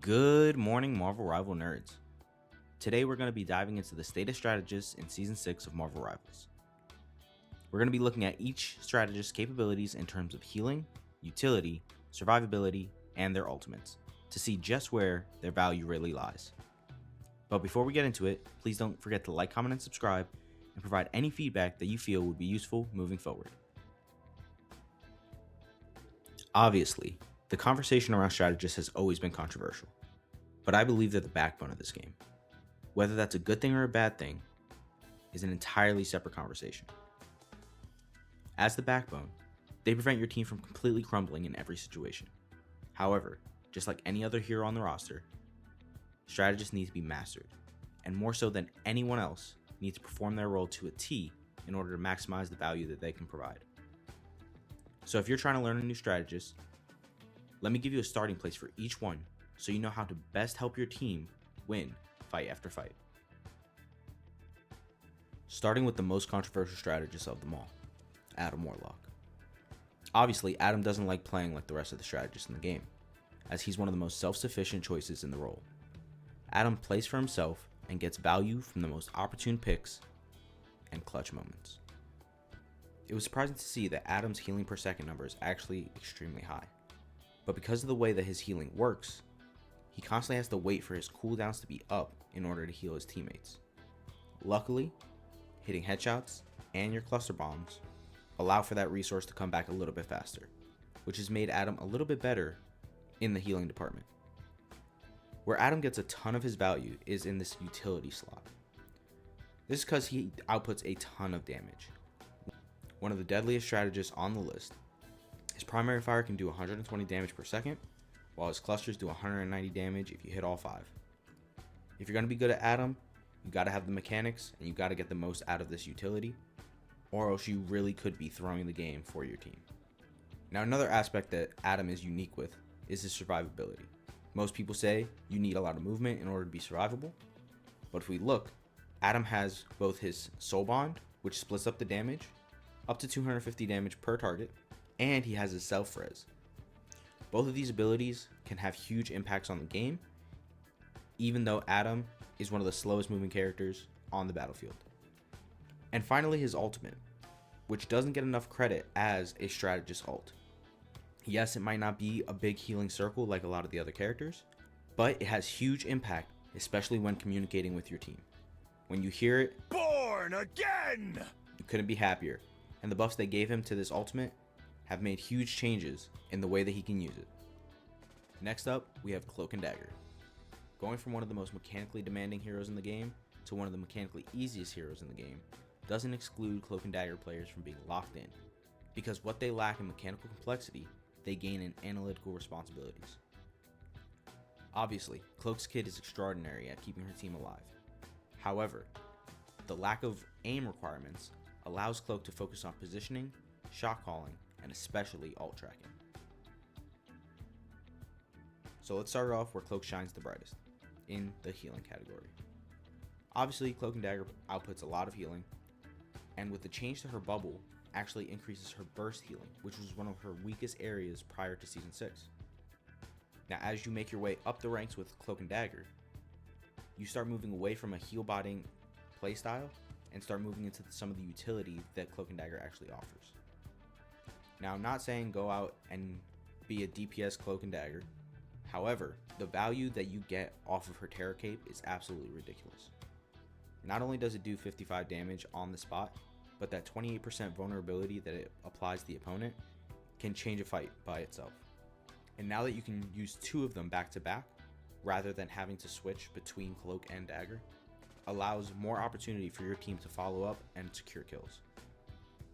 Good morning, Marvel Rival nerds. Today we're going to be diving into the State of Strategists in Season 6 of Marvel Rivals. We're going to be looking at each strategist's capabilities in terms of healing, utility, survivability, and their ultimates, to see just where their value really lies. But before we get into it, please don't forget to like, comment, and subscribe, and provide any feedback that you feel would be useful moving forward. Obviously, the conversation around strategists has always been controversial, but I believe they're the backbone of this game. Whether that's a good thing or a bad thing is an entirely separate conversation. As the backbone, they prevent your team from completely crumbling in every situation. However, just like any other hero on the roster, strategists need to be mastered, and more so than anyone else, need to perform their role to a T in order to maximize the value that they can provide. So if you're trying to learn a new strategist, let me give you a starting place for each one so you know how to best help your team win fight after fight. Starting with the most controversial strategist of them all, Adam Warlock. Obviously, Adam doesn't like playing like the rest of the strategists in the game, as he's one of the most self-sufficient choices in the role. Adam plays for himself and gets value from the most opportune picks and clutch moments. It was surprising to see that Adam's healing per second number is actually extremely high. But because of the way that his healing works, he constantly has to wait for his cooldowns to be up in order to heal his teammates. Luckily, hitting headshots and your cluster bombs allow for that resource to come back a little bit faster, which has made Adam a little bit better in the healing department. Where Adam gets a ton of his value is in this utility slot. This is because he outputs a ton of damage. One of the deadliest strategists on the list. His primary fire can do 120 damage per second, while his clusters do 190 damage if you hit all 5. If you're going to be good at Adam, you got to have the mechanics and you got to get the most out of this utility, or else you really could be throwing the game for your team. Now, another aspect that Adam is unique with is his survivability. Most people say you need a lot of movement in order to be survivable, but if we look, Adam has both his soul bond, which splits up the damage, up to 250 damage per target, and he has his self-res. Both of these abilities can have huge impacts on the game, even though Adam is one of the slowest moving characters on the battlefield. And finally, his ultimate, which doesn't get enough credit as a strategist ult. Yes, it might not be a big healing circle like a lot of the other characters, but it has huge impact, especially when communicating with your team. When you hear it, "Born again!" you couldn't be happier, and the buffs they gave him to this ultimate have made huge changes in the way that he can use it. Next up, we have Cloak and Dagger. Going from one of the most mechanically demanding heroes in the game to one of the mechanically easiest heroes in the game doesn't exclude Cloak and Dagger players from being locked in, because what they lack in mechanical complexity, they gain in analytical responsibilities. Obviously, Cloak's kit is extraordinary at keeping her team alive. However, the lack of aim requirements allows Cloak to focus on positioning, shot calling, and especially ult tracking. So let's start off where Cloak shines the brightest, in the healing category. Obviously, Cloak and Dagger outputs a lot of healing, and with the change to her bubble, actually increases her burst healing, which was one of her weakest areas prior to Season 6. Now, as you make your way up the ranks with Cloak and Dagger, you start moving away from a heal-botting playstyle and start moving into some of the utility that Cloak and Dagger actually offers. Now, I'm not saying go out and be a DPS Cloak and Dagger. However, the value that you get off of her Terror Cape is absolutely ridiculous. Not only does it do 55 damage on the spot, but that 28% vulnerability that it applies to the opponent can change a fight by itself. And now that you can use 2 of them back to back, rather than having to switch between Cloak and Dagger, allows more opportunity for your team to follow up and secure kills.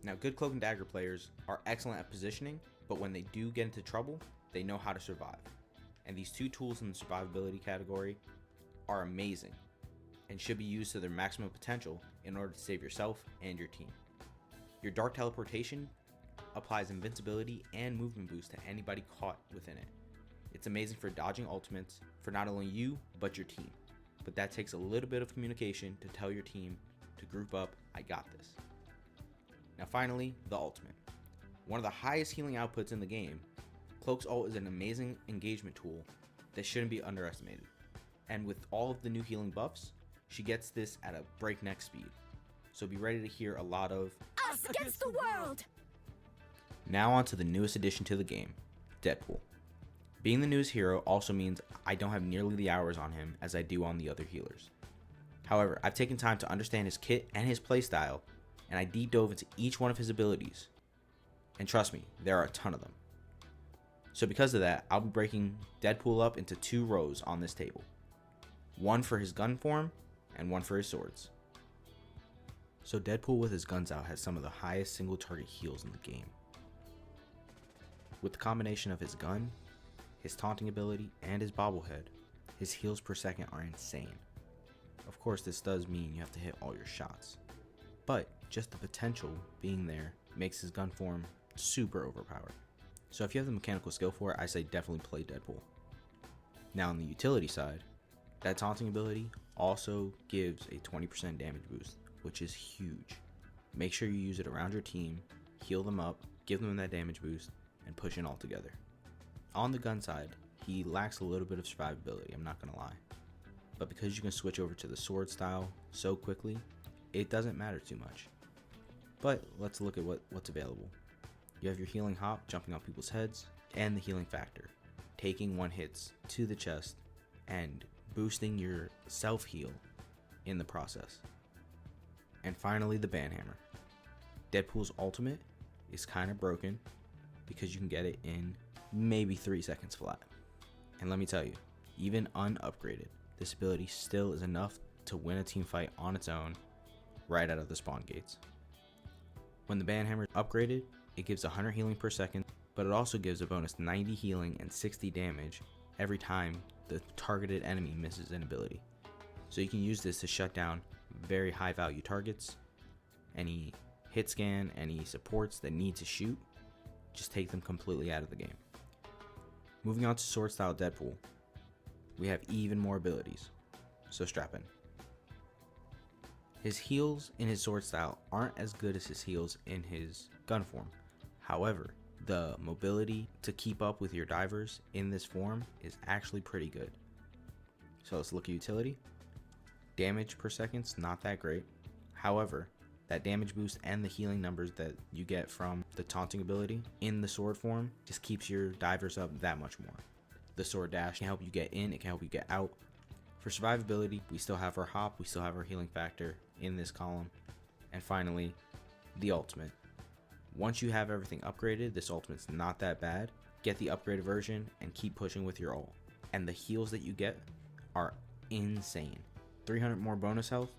Now, good Cloak and Dagger players are excellent at positioning, but when they do get into trouble, they know how to survive. And these 2 tools in the survivability category are amazing and should be used to their maximum potential in order to save yourself and your team. Your Dark Teleportation applies invincibility and movement boost to anybody caught within it. It's amazing for dodging ultimates for not only you, but your team. But that takes a little bit of communication to tell your team to group up, I got this. Now finally, the ultimate. One of the highest healing outputs in the game, Cloak's ult is an amazing engagement tool that shouldn't be underestimated. And with all of the new healing buffs, she gets this at a breakneck speed. So be ready to hear a lot of us against the world! Now on to the newest addition to the game, Deadpool. Being the newest hero also means I don't have nearly the hours on him as I do on the other healers. However, I've taken time to understand his kit and his playstyle, and I deep dove into each one of his abilities. And trust me, there are a ton of them. So because of that, I'll be breaking Deadpool up into 2 rows on this table. One for his gun form, and one for his swords. So Deadpool with his guns out has some of the highest single target heals in the game. With the combination of his gun, his taunting ability, and his bobblehead, his heals per second are insane. Of course, this does mean you have to hit all your shots, but just the potential being there makes his gun form super overpowered. So if you have the mechanical skill for it, I say definitely play Deadpool. Now on the utility side, that taunting ability also gives a 20% damage boost, which is huge. Make sure you use it around your team, heal them up, give them that damage boost, and push in all together. On the gun side, he lacks a little bit of survivability, I'm not gonna lie. But because you can switch over to the sword style so quickly, it doesn't matter too much. But let's look at what's available. You have your healing hop, jumping on people's heads, and the healing factor, taking 1 hits to the chest and boosting your self heal in the process. And finally, the banhammer. Deadpool's ultimate is kind of broken because you can get it in maybe 3 seconds flat. And let me tell you, even unupgraded, this ability still is enough to win a team fight on its own right out of the spawn gates. When the banhammer is upgraded, it gives 100 healing per second, but it also gives a bonus 90 healing and 60 damage every time the targeted enemy misses an ability. So you can use this to shut down very high value targets, any hit scan, any supports that need to shoot, just take them completely out of the game. Moving on to sword style Deadpool, we have even more abilities, so strap in. His heals in his sword style aren't as good as his heals in his gun form. However, the mobility to keep up with your divers in this form is actually pretty good. So let's look at utility. Damage per second's not that great. However, that damage boost and the healing numbers that you get from the taunting ability in the sword form just keeps your divers up that much more. The sword dash can help you get in, it can help you get out. For survivability, we still have our hop, we still have our healing factor in this column. And finally, the ultimate. Once you have everything upgraded, this ultimate's not that bad. Get the upgraded version and keep pushing with your ult. And the heals that you get are insane. 300 more bonus health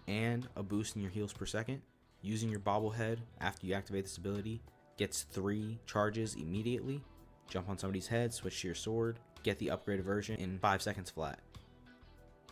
and a boost in your heals per second. Using your bobblehead after you activate this ability gets 3 charges immediately. Jump on somebody's head, switch to your sword, get the upgraded version in 5 seconds flat.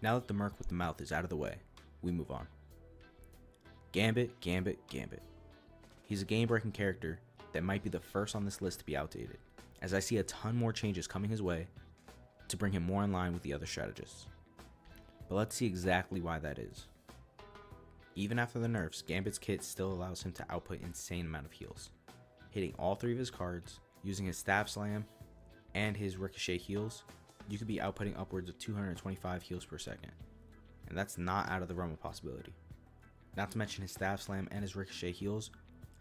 Now that the merc with the mouth is out of the way, we move on. Gambit, Gambit, Gambit. He's a game-breaking character that might be the first on this list to be outdated, as I see a ton more changes coming his way to bring him more in line with the other strategists. But let's see exactly why that is. Even after the nerfs, Gambit's kit still allows him to output insane amount of heals, hitting all 3 of his cards, using his staff slam and his ricochet heals. You could be outputting upwards of 225 heals per second, and that's not out of the realm of possibility. Not to mention his staff slam and his ricochet heals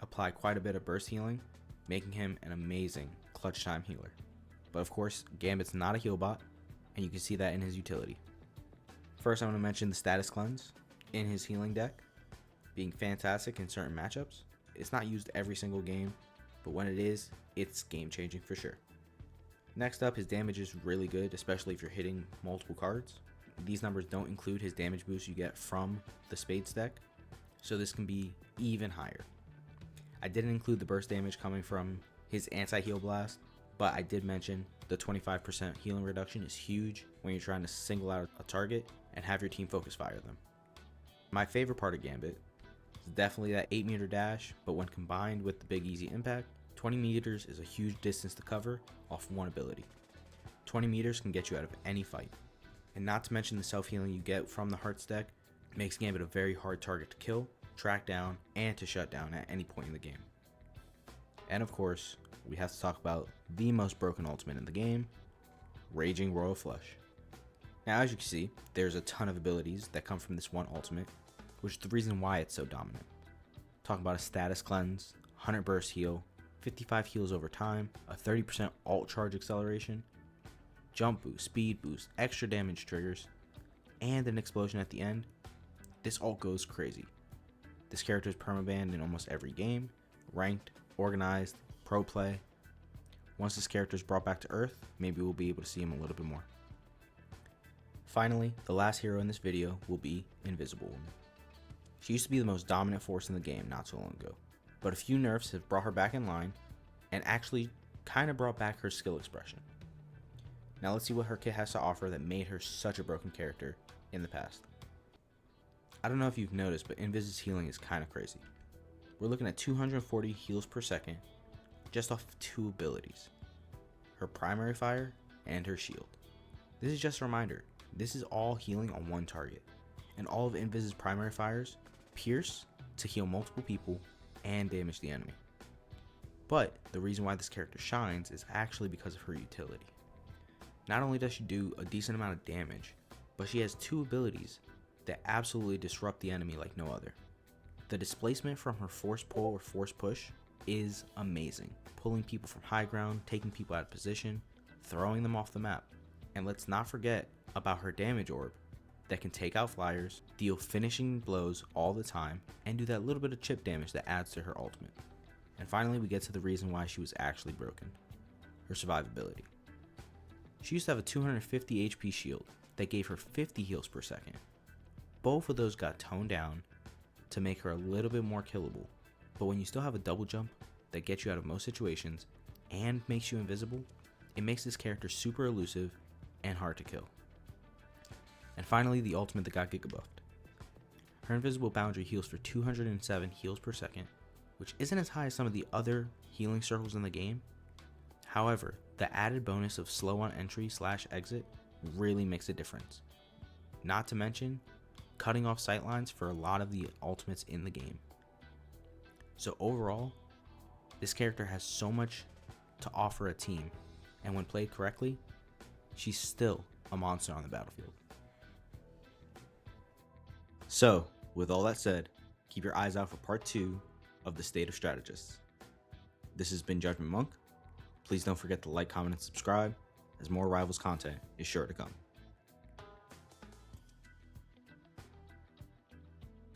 apply quite a bit of burst healing, making him an amazing clutch time healer. But of course, Gambit's not a heal bot, and you can see that in his utility. First, I'm going to mention the status cleanse in his healing deck, being fantastic in certain matchups. It's not used every single game, but when it is, it's game changing for sure. Next up, his damage is really good, especially if you're hitting multiple cards. These numbers don't include his damage boost you get from the Spades deck, so this can be even higher. I didn't include the burst damage coming from his anti-heal blast, but I did mention the 25% healing reduction is huge when you're trying to single out a target and have your team focus fire them. My favorite part of Gambit is definitely that 8 meter dash, but when combined with the big easy impact, 20 meters is a huge distance to cover off one ability. 20 meters can get you out of any fight. And not to mention the self-healing you get from the Hearts deck makes Gambit a very hard target to kill, track down, and to shut down at any point in the game. And of course, we have to talk about the most broken ultimate in the game, Raging Royal Flush. Now, as you can see, there's a ton of abilities that come from this one ultimate, which is the reason why it's so dominant. Talking about a status cleanse, 100 burst heal, 55 heals over time, a 30% alt charge acceleration, jump boost, speed boost, extra damage triggers, and an explosion at the end. This ult goes crazy. This character is permabanned in almost every game, ranked, organized, pro play. Once this character is brought back to Earth, maybe we'll be able to see him a little bit more. Finally, the last hero in this video will be Invisible Woman. She used to be the most dominant force in the game not so long ago, but a few nerfs have brought her back in line and actually kind of brought back her skill expression. Now let's see what her kit has to offer that made her such a broken character in the past. I don't know if you've noticed, but Invis's healing is kind of crazy. We're looking at 240 heals per second just off of 2 abilities, her primary fire and her shield. This is just a reminder, this is all healing on one target, and all of Invis's primary fires pierce to heal multiple people and damage the enemy. But the reason why this character shines is actually because of her utility. Not only does she do a decent amount of damage, but she has 2 abilities that absolutely disrupt the enemy like no other. The displacement from her force pull or force push is amazing, pulling people from high ground, taking people out of position, throwing them off the map. And let's not forget about her damage orb that can take out flyers, deal finishing blows all the time, and do that little bit of chip damage that adds to her ultimate. And finally, we get to the reason why she was actually broken, her survivability. She used to have a 250 HP shield that gave her 50 heals per second. Both of those got toned down to make her a little bit more killable, but when you still have a double jump that gets you out of most situations and makes you invisible, it makes this character super elusive and hard to kill. And finally, the ultimate that got giga buffed. Her invisible boundary heals for 207 heals per second, which isn't as high as some of the other healing circles in the game. However, the added bonus of slow on entry / exit really makes a difference. Not to mention, cutting off sightlines for a lot of the ultimates in the game. So overall, this character has so much to offer a team, and when played correctly, she's still a monster on the battlefield. So, with all that said, keep your eyes out for part 2 of the State of Strategists. This has been Judgment Monk. Please don't forget to like, comment, and subscribe, as more Rivals content is sure to come.